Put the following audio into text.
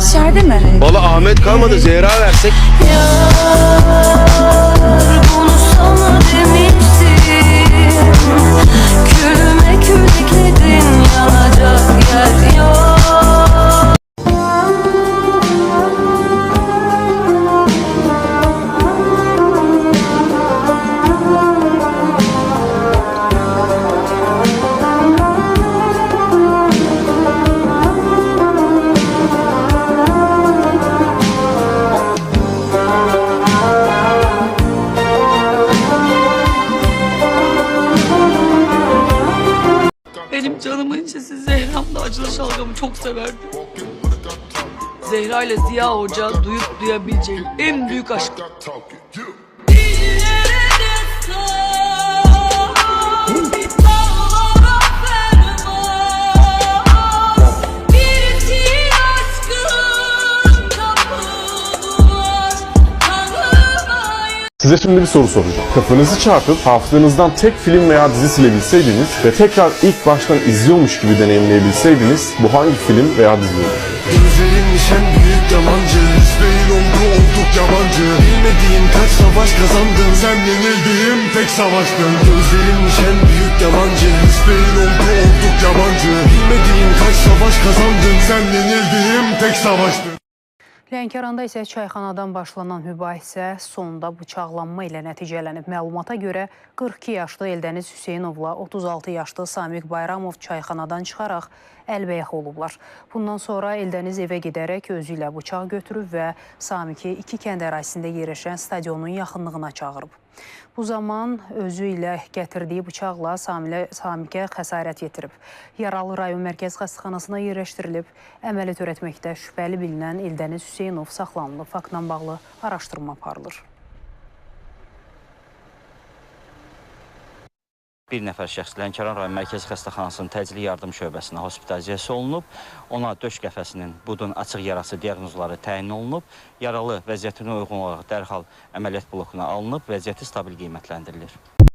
İçeride mi? Valla Ahmet kalmadı, Zehra versek. Bunu sana demiştim. Külüme kül ekledin, yanacak yer yok. Benim canımın içisi Zehra'm da acılı şalgamı çok severdi. Zehra ile Ziya Hoca duyup duyabileceğim en büyük aşk. Size şimdi bir soru soracağım. Kafanızı çarpıp hafızanızdan tek film veya dizi silebilseydiniz ve tekrar ilk baştan izliyormuş gibi deneyimleyebilseydiniz bu hangi film veya dizi olur? Gözlerinmiş en büyük yalancı. Değil oldu olduk yabancı. Bilmediğim kaç savaş kazandım. Sen yenildiğim tek savaştın. Gözlerinmiş en büyük yalancı. Değil oldu olduk yabancı. Bilmediğim kaç savaş kazandım. Sen yenildiğim tek savaştın. Lənkəranda isə çayxanadan başlanan mübahisə sonunda bıçaqlanma ilə nəticələnib. Məlumata görə 42 yaşlı Eldəniz Hüseynovla 36 yaşlı Samiq Bayramov çayxanadan çıxaraq əlbəyəx olublar. Bundan sonra Eldəniz evə gedərək özü ilə bıçaq götürüb və Samiqi iki kənd ərazisində yerləşən stadionun yaxınlığına çağırıb. Bu zaman özü ilə gətirdiyi bıçaqla Samiqə xəsarət yetirib. Yaralı rayon mərkəz xəstəxanasına yerləşdirilib. Əməliyyat törətməkdə şübhəli bilinən Eldəniz Hüseynov saxlanılıb. Faktla bağlı araşdırma aparılır. Bir nəfər şəxs Lənkəran rayon mərkəzi xəstəxanasının təcili yardım şöbəsinə hospitalizasiya olunub. Ona döş qəfəsinin budun açıq yarası diaqnozları təyin olunub. Yaralı vəziyyətinə uyğun olaraq dərhal əməliyyat blokuna alınıb, vəziyyəti stabil qiymətləndirilir.